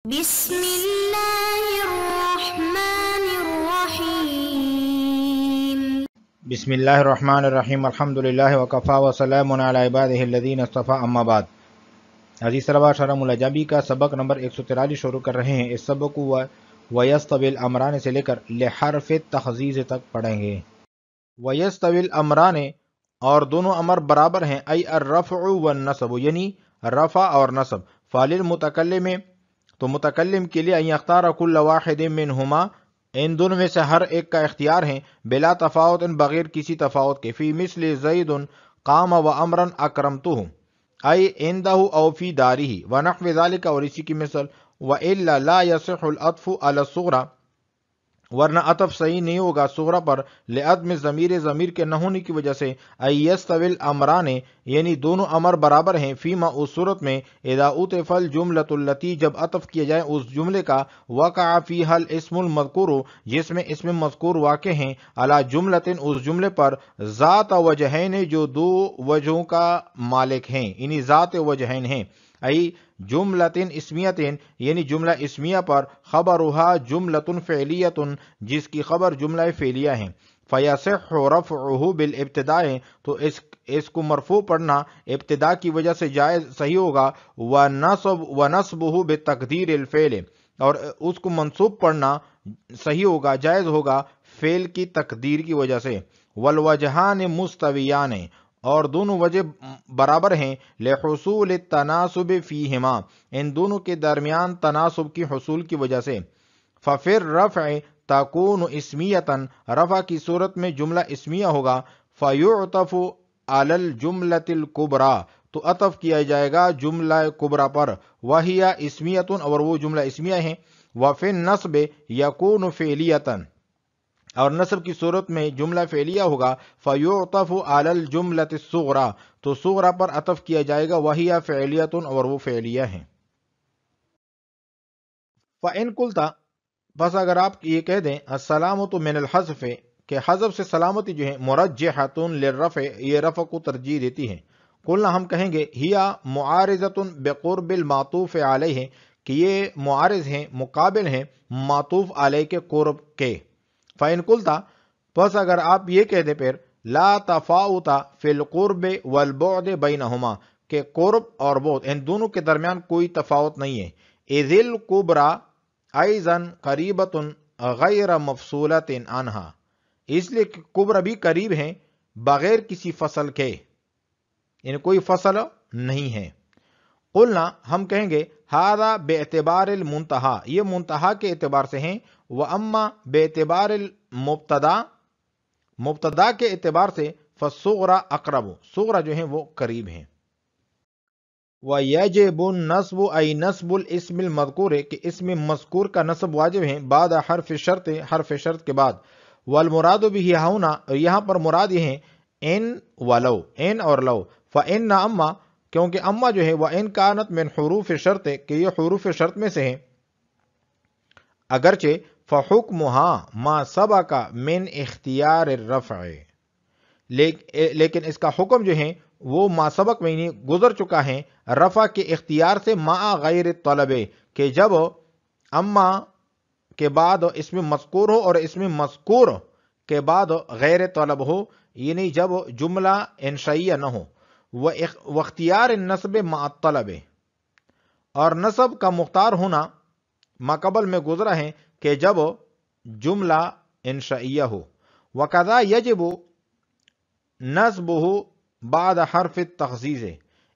بسم اللہ الرحمن الرحیم بسم اللہ الرحمن الرحیم الحمدللہ وکفا وسلام علی عبادہ الذین اصطفیٰ اما بعد۔ عزیز طلبہ، شرح ملجبی کا سبق نمبر 143 شروع کر رہے ہیں۔ اس سبق کو وَيَسْتَوِي الْأَمْرَانِ سے لے کر لحرف تخزیز تک پڑھیں گے۔ وَيَسْتَوِي الْأَمْرَانِ اور دونوں امر برابر ہیں، ای الرفع والنصب یعنی رفع اور نصب۔ فَلِلْمُتَكَلِّمِ تو متکلم کے لیے ان یختار کل واحد منہما ان دونوں میں سے ہر ایک کا اختیار ہے، بلا تفاوت بغیر کسی تفاوت کے، فی مثل زید قام و امرا اکرمتہ ای عندہ او فی دارہ ونحو ذلک، اور اسی کی مثل والا لا یصح العطف علی الصغرى ورنہ عطف صحیح نہیں ہوگا صغرا پر، لعدم ضمیر کے نہ ہونے کی وجہ سے، ای یستوی الامران یعنی دونوں امر برابر ہیں، فیما اس صورت میں، اذا عطف الجملۃ التی جب عطف کیا جائے اس جملے کا، وقع فیہا الاسم المذکور جس میں اسم مذکور واقع ہیں، علی جملۃ اس جملے پر، ذات وجہین جو دو وجہوں کا مالک ہیں، یعنی ذات وجہین ہیں، ای جملۃ اسمیۃ یعنی جملہ اسمیہ پر، خبرها جملۃ فعلیۃ جس کی خبر جملہ فعلیہ ہیں، فیصح رفعہ بالابتداء تو اس کو مرفوع پڑھنا ابتدا کی وجہ سے جائز صحیح ہوگا، ونصبہ بتقدیر الفعل اور اس کو منصوب پڑھنا صحیح ہوگا جائز ہوگا فعل کی تقدیر کی وجہ سے، والوجہان مستویان اور دونوں وجہ برابر ہیں، لحصول التناسب فیہما ان دونوں کے درمیان تناسب کی حصول کی وجہ سے، ففر رفع تکون اسمیتا رفع کی صورت میں جملہ اسمیہ ہوگا، فیعطف علی الجملۃ الکبریٰ تو عطف کیا جائے گا جملہ کبریٰ پر، وہی اسمیۃ اور وہ جملہ اسمیہ ہیں، وفی النصب یکون فعلیتا اور نصب کی صورت میں جملہ فعلیہ ہوگا، فیعطف علی الجملۃ الصغریٰ تو صغریٰ پر عطف کیا جائے گا، وہی فعلیۃ اور وہ فعلیہ ہیں۔ فَإِن قُلْتَ بس اگر آپ یہ کہہ دیں السلامۃ من الحذف کہ حذف سے سلامتی جو ہے، مرجحۃ للرفع یہ رفع کو ترجیح دیتی ہے، قلنا ہم کہیں گے ہی معارضۃ بقرب المعطوف علیہ کہ یہ معارض ہیں مقابل ہیں معطوف علیہ کے قرب کے۔ فَإِن قُلْتَ بس اگر آپ یہ کہہ دیں پھر لا تفاوت فی القرب والبعد بینہما کہ قرب اور بعد ان دونوں کے درمیان کوئی تفاوت نہیں ہے، اذ الکبریٰ ایضاً قریبۃ غیر مفصولۃ عنہا اس لیے کہ کبریٰ بھی قریب ہیں بغیر کسی فصل کے، یعنی کوئی فصل نہیں ہے۔ قلنا ہم کہیں گے ھذا باعتبار المنتہا یہ منتہا کے اعتبار سے ہیں، واما باعتبار مبتدا کے اعتبار سے فالصغریٰ اقرب صغریٰ جو ہیں وہ قریب ہیں۔ وَيَجِبُ النَّصْبُ أَيْ نَصْبُ الْإِسْمِ الْمَذْكُورِ کہ اسم مذکور کا نصب واجب ہے، بعد حرف شرط حرف شرط کے بعد، والمراد به هنا یہاں پر مراد یہ ہیں ان ولو ان اور لو، فإن اما کیونکہ اما جو ہے وَإِن كَانَتْ مِنْ حروف شرط کہ یہ حروف شرط میں سے ہیں، اگرچہ فحکمها ما سبق من اختیار الرفع لیکن اس کا حکم جو ہے وہ ما سبق میں گزر چکا ہے رفع کے اختیار سے، مع غیر طلب کہ جب اما کے بعد اسم مذکور ہو اور اسم مذکور کے بعد غیر طلب ہو، یعنی جب جملہ انشائیہ نہ ہو، واختیار النصب مع الطلب اور نصب کا مختار ہونا ما قبل میں گزرا ہے کہ جب جملہ انشائیہ ہو، وکذا یجب نصبہ بعد حرف التخزیز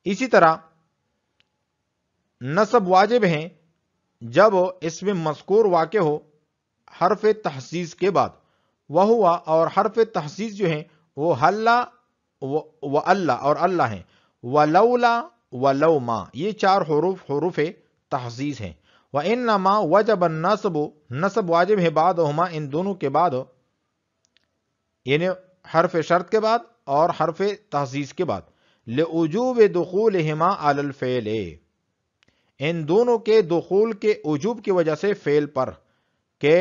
اسی طرح نصب واجب ہیں جب اسم مذکور واقع ہو حرف تخزیز کے بعد، وہوا اور حرف تخزیز جو ہیں وہ حلا و اللہ اور اللہ ہیں، ولولا ولوما یہ چار حروف تخزیز ہیں، وانما وجب النصب نصب واجب ہے بعدہما ان دونوں کے بعد، یعنی حرف شرط کے بعد اور حرف تخزیز کے بعد، لوجوب دخولہما علی الفعل ان دونوں کے دخول کے وجوب کی وجہ سے فعل پر کہ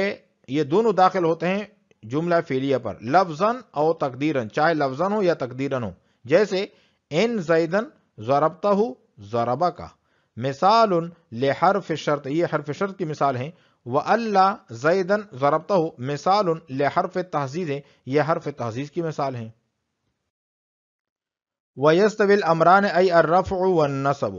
یہ دونوں داخل ہوتے ہیں جملہ فعلیہ پر، لفظاً او تقدیراً چاہے لفظاً ہو یا تقدیراً ہو، جیسے ان زیدن ضربتہ ضربہ کا مثال لحرف شرط، یہ حرف شرط کی مثال ہے. وَأَلَّا زَيْدًا ضَرَبْتَهُ مثال لحرف تحزیز ہے، یہ حرف تحزیز کی مثال ہے. وَيَسْتَوِي الْأَمْرَانِ أَيْ الرَّفْعُ وَالنَّصْبُ.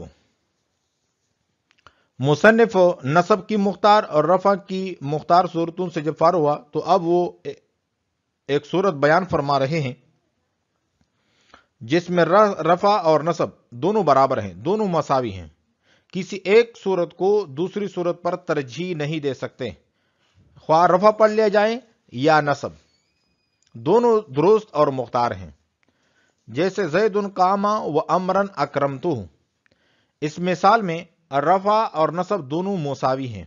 مصنف نصب کی مختار اور رفع کی مختار صورتوں سے جب فارغ ہوا تو اب وہ ایک صورت بیان فرما رہے ہیں جس میں رفع اور نصب دونوں برابر ہیں، دونوں مساوی ہیں. کسی ایک صورت کو دوسری صورت پر ترجیح نہیں دے سکتے، خواہ رفع پڑھ لیا جائے یا نصب، دونوں درست اور مختار ہیں. جیسے زید قام و امرن اکرمتہ، اس مثال میں رفع اور نصب دونوں مساوی ہیں.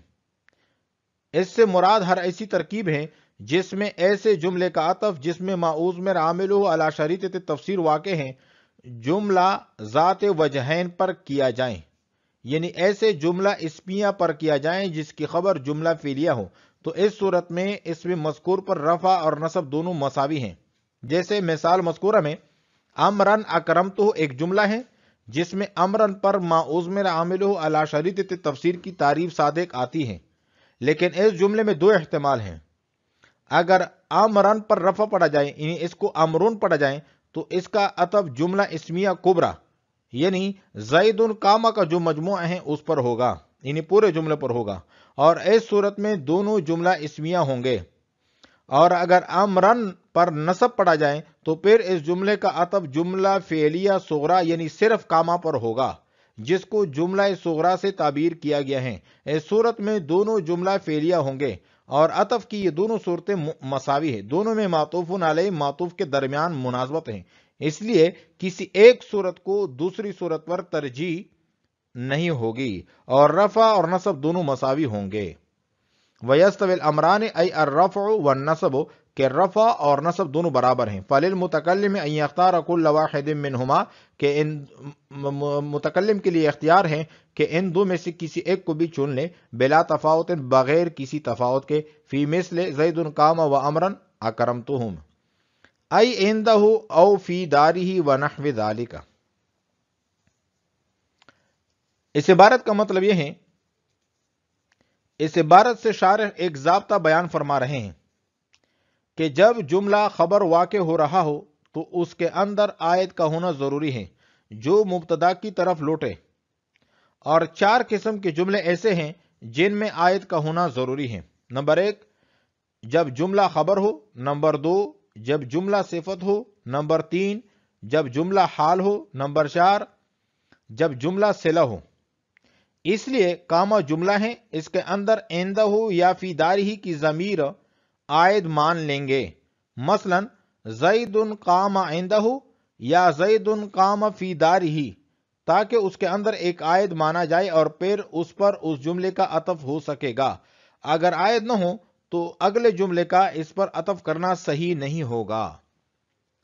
اس سے مراد ہر ایسی ترکیب ہے جس میں ایسے جملے کا عطف جس میں معوض میں عاملہ علی شریطۃ تفسیر واقع ہیں جملہ ذات وجہین پر کیا جائیں، یعنی ایسے جملہ اسمیہ پر کیا جائیں جس کی خبر جملہ فعلیہ ہو. تو اس صورت میں اس میں مذکور پر رفع اور نصب دونوں مساوی ہیں. جیسے مثال مذکورہ میں امرن اکرمتہ ایک جملہ ہے جس میں امرن پر معوض عاملہ علی شریطۃ تفسیر کی تعریف صادق آتی ہے، لیکن اس جملے میں دو احتمال ہیں. اگر امرن پر رفع پڑھا جائے یعنی اس کو امرون پڑھا جائے تو اس کا عطف جملہ اسمیہ کبرا یعنی زید قام کا جو مجموعہ ہے اس پر ہوگا، یعنی پورے جملے پر ہوگا، اور اس صورت میں دونوں جملہ اسمیہ ہوں گے. اور اگر امرن پر نصب پڑھا جائے تو پھر اس جملے کا عطف جملہ فعلیہ صغرا یعنی صرف قامہ پر ہوگا جس کو جملہ صغرا سے تعبیر کیا گیا ہے. اس صورت میں دونوں جملہ فعلیہ ہوں گے اور عطف کی یہ دونوں صورتیں مساوی ہیں، دونوں میں معطوف علیہ معطوف کے درمیان مناسبت ہیں، اس لیے کسی ایک صورت کو دوسری صورت پر ترجیح نہیں ہوگی اور رفع اور نصب دونوں مساوی ہوں گے. وَيَسْتَوِي الْأَمْرَانِ أَيْ الرَّفْعُ وَالنَّصْبُ کہ رفع اور نصب دونوں برابر ہیں. فَلِلْمُتَكَلِّمِ أَن يَخْتَارَ كُلَّ وَاحِدٍ مِّنْهُمَا کہ ان متکلم کے لیے اختیار ہے کہ ان دو میں سے کسی ایک کو بھی چن لے بلا تفاوت بغیر کسی تفاوت کے. فی مثل زید قام و امرن اکرمتہم ای عندہ او فی دارہ ونحو ذالک. اس عبارت کا مطلب یہ ہے، اس عبارت سے شارح ایک ضابطہ بیان فرما رہے ہیں کہ جب جملہ خبر واقع ہو رہا ہو تو اس کے اندر آیت کا ہونا ضروری ہے جو مبتدا کی طرف لوٹے، اور چار قسم کے جملے ایسے ہیں جن میں آیت کا ہونا ضروری ہے. نمبر 1 جب جملہ خبر ہو، نمبر 2 جب جملہ صفت ہو، نمبر 3 جب جملہ حال ہو، نمبر 4 جب جملہ صلہ ہو. اس لیے کامہ جملہ ہے، اس کے اندر عندہ یا فی دارہ کی ضمیر عائد مان لیں گے. مثلا زید قام عندہ یا زید قام فی دارہ، تاکہ اس کے اندر ایک عائد مانا جائے اور پھر اس پر اس جملے کا عطف ہو سکے گا. اگر عائد نہ ہو تو اگلے جملے کا اس پر عطف کرنا صحیح نہیں ہوگا.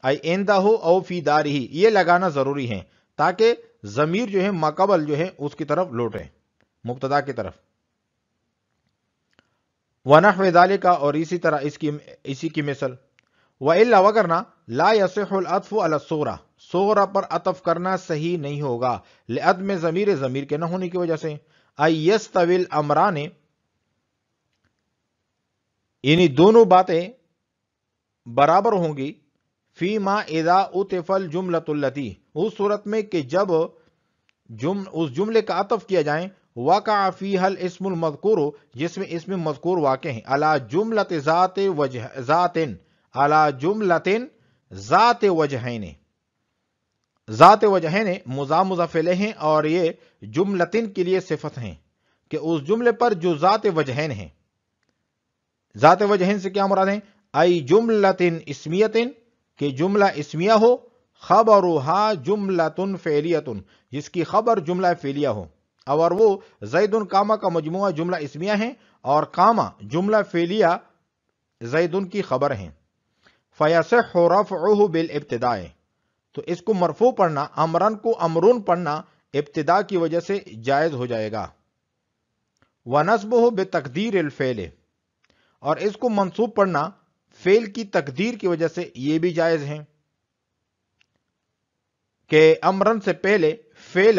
ای عندہ او فی دارہ یہ لگانا ضروری ہے تاکہ ضمیر جو ہے ماقبل جو ہے اس کی طرف لوٹے، مبتدا کی طرف. ونحو ذالک اور اسی طرح اسی کی مثل. وَإِلَّا وَغَرْنَا لَا يَصِحُ الْعَطْفُ عَلَى الصُّغْرَى صغرا پر عطف کرنا صحیح نہیں ہوگا لعدم ضمیر کے نہ ہونے کی وجہ سے. ای یستوی الامران یعنی دونوں باتیں برابر ہوں گی فی ما اذا عطف الجملۃ التی اس صورت میں کہ جب اس جملے کا عطف کیا جائیں وقع فیہا الاسم المذکور جس میں اسم مذکور واقع ہیں علی جملۃ ذات وجہین ذات وجہین مضاف مضاف الیہ ہیں اور یہ جملتن کے لیے صفت ہیں کہ اس جملے پر جو ذات وجہین ہیں. ذات وجہین سے کیا مراد ہیں؟ ای جملتن اسمیتن کہ جملہ اسمیہ ہو، خبرها جملتن فعلیتن جس کی خبر جملہ فعلیہ ہو، اور وہ زید قامہ کا مجموعہ جملہ اسمیہ ہیں اور قامہ جملہ فعلیہ زید کی خبر ہیں. فیصح رفعہ بالابتداء تو اس کو مرفوع پڑھنا، امرن کو امرون پڑھنا ابتدا کی وجہ سے جائز ہو جائے گا. ونصبہ بتقدیر الفعل اور اس کو منصوب پڑھنا فعل کی تقدیر کی وجہ سے یہ بھی جائز ہیں کہ امرن سے پہلے فعل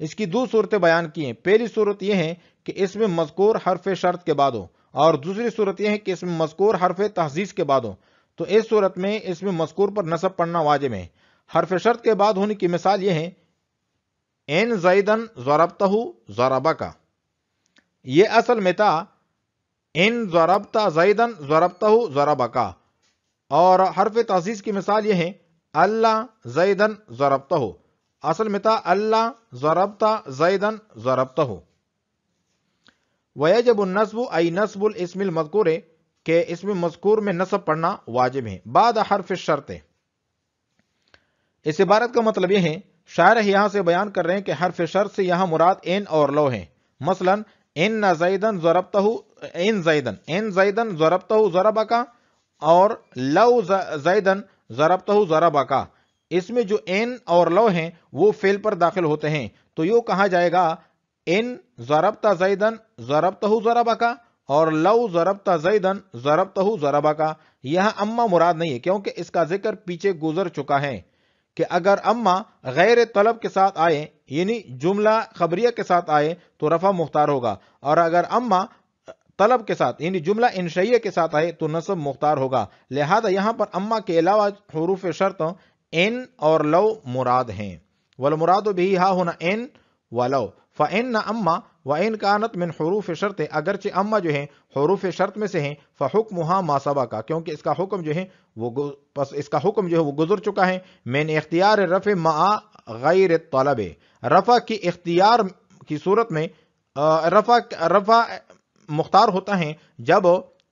اس کی دو صورتیں بیان کی ہیں. پہلی صورت یہ ہے کہ اس میں مذکور حرف شرط کے بعد ہو، اور دوسری صورت یہ ہے کہ اس میں مذکور حرف تحزیز کے بعد ہو. تو اس صورت میں اس میں مذکور پر نصب پڑھنا واجب ہے. حرف شرط کے بعد ہونے کی مثال یہ ہے ان زیدن ضربتہ ضربک. یہ اصل میں تھا ان ضربت زیدن ضربتہ ضربک، اور حرف تحزیز کی مثال یہ ہے اللہ زیدن ضربتہ. اصل میں تھا اللہ ضربت زیدن ضربتہ. ویجب النصب ای نصب الاسم المذکور، کہ اسم مذکور میں نصب پڑھنا واجب ہے بعد حرف الشرط. اس عبارت کا مطلب یہ ہے، شاعر یہاں سے بیان کر رہے ہیں کہ حرف شرط سے یہاں مراد ان اور لو ہیں. مثلا ان زیدن ضربتہ ان زیدن ضربتہ ضربک، اور لو زیدن ضربتہ ضربک. اس میں جو ان اور لو ہیں وہ فعل پر داخل ہوتے ہیں، تو یوں کہا جائے گا ان ضربت زیدن ضربتہ ضربک، اور لو ضربت زیدن ضربتہ ضربک. یہاں اما مراد نہیں ہے، کیونکہ اس کا ذکر پیچھے گزر چکا ہے کہ اگر اما غیر طلب کے ساتھ آئے یعنی جملہ خبریہ کے ساتھ آئے تو رفع مختار ہوگا، اور اگر اما طلب کے ساتھ یعنی جملہ انشائیہ کے ساتھ آئے تو نصب مختار ہوگا. لہذا یہاں پر اما کے علاوہ حروف شرط ان اور لو مراد ہیں. والمراد به ہا ہونا ان ولو. فإن اما وإن كانت من حروف شرط، اگرچہ اما جو ہیں حروف شرط میں سے ہیں، فحکمها ما سبق، کیونکہ اس کا حکم جو ہے وہ گزر چکا ہے. من اختیار رفع مع غیر الطلب، رفع کی اختیار کی صورت میں رفع مختار ہوتا ہے جب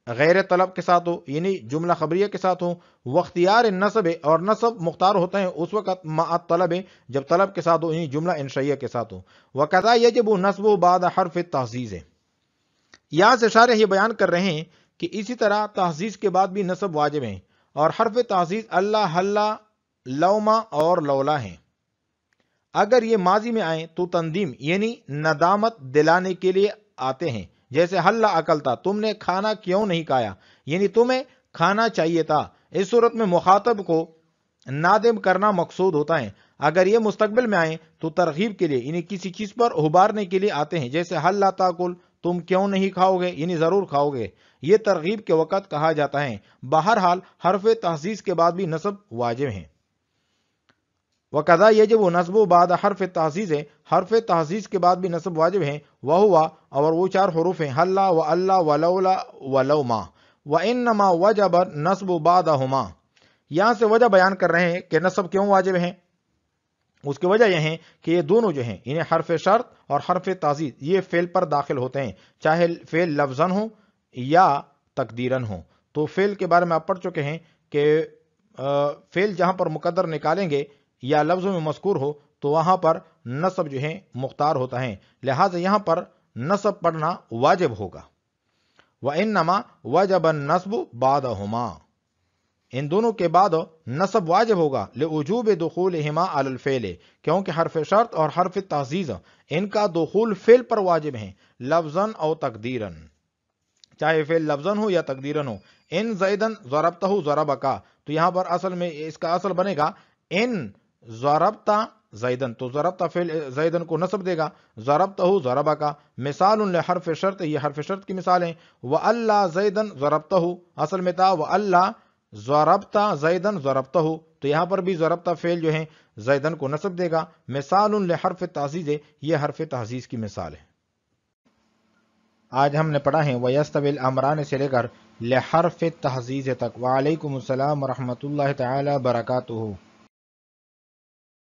غیر طلب کے ساتھ ہو یعنی جملہ خبریہ کے ساتھ ہو. واختیار النصب، اور نصب مختار ہوتا ہے اس وقت مع الطلب جب طلب کے ساتھ ہو یعنی جملہ انشائیہ کے ساتھ ہو. وکذا یجب نصب بعد حرف التحزیز. یہاں سے شارح یہ بیان کر رہے ہیں کہ اسی طرح تحزیز کے بعد بھی نصب واجب ہیں، اور حرف تحزیز اللہ حلا لوما اور لولا ہیں. اگر یہ ماضی میں آئیں تو تندیم یعنی ندامت دلانے کے لیے آتے ہیں، جیسے حلا اکلتا، تم نے کھانا کیوں نہیں کھایا، یعنی تمہیں کھانا چاہیے تھا. اس صورت میں مخاطب کو نادم کرنا مقصود ہوتا ہے. اگر یہ مستقبل میں آئیں تو ترغیب کے لیے یعنی کسی چیز پر ابھارنے کے لیے آتے ہیں، جیسے حلا تاکل، تم کیوں نہیں کھاؤ گے یعنی ضرور کھاؤ گے. یہ ترغیب کے وقت کہا جاتا ہے. بہرحال حرف تحزیز کے بعد بھی نصب واجب ہیں. وقضا یجب نصب بعد حرف تحزیز، حرف تحزیز کے بعد بھی نصب واجب ہیں. وہوا، اور وہ چار حروف ہیں حلا و اللہ ولولا ولوما. وانما وجب نصب بعدہما. یہاں سے وجہ بیان کر رہے ہیں کہ نصب کیوں واجب ہیں. اس کی وجہ یہ ہے کہ یہ دونوں جو ہیں انہیں حرف شرط اور حرف تحزیز یہ فعل پر داخل ہوتے ہیں، چاہے فعل لفظاً ہو یا تقدیراً ہو. تو فعل کے بارے میں آپ پڑھ چکے ہیں کہ فعل جہاں پر مقدر نکالیں گے یا لفظوں میں مذکور ہو تو وہاں پر نصب جو ہے مختار ہوتا ہے. لہٰذا یہاں پر نصب پڑھنا واجب ہوگا. وَإِنَّمَا وَجَبَ النَّصْبُ بَعْدَهُمَا، ان دونوں کے بعد نصب واجب ہوگا. لِوُجُوبِ دُخُولِهِمَا عَلَى الْفِعْلِ، کیونکہ حرف شرط اور حرف تحزیز ان کا دخول فعل پر واجب ہیں، لفظاً او تقدیراً، چاہے فعل لفظاً ہو یا تقدیراً ہو. ان زیدن ضربتہ ضربکا، تو یہاں پر اصل میں اس کا اصل بنے گا ان ضربتا زیدن، تو ضربتا فعل زیدن کو نصب دے گا، ضربتہ ضربکا. مثال لحرف شرط، یہ حرف شرط کی مثال ہیں. وَأَلَّا زَيْدًا ضَرَبْتَهُ، اصل میں تھا وَأَلَّا ضَرَبْتَ زَيْدًا ضَرَبْتَهُ، تو یہاں پر بھی ضربتا فعل جو ہیں زیدن کو نصب دے گا. مثال لحرف تحزیز، یہ حرف تحزیز کی مثال ہے. آج ہم نے پڑھا ہے وَيَسْتَوِي الْأَمْرَانِ سے لے کر لحرف تحزیز تک. وعلیکم السلام ورحمۃ اللہ تعالی وبرکاتہ.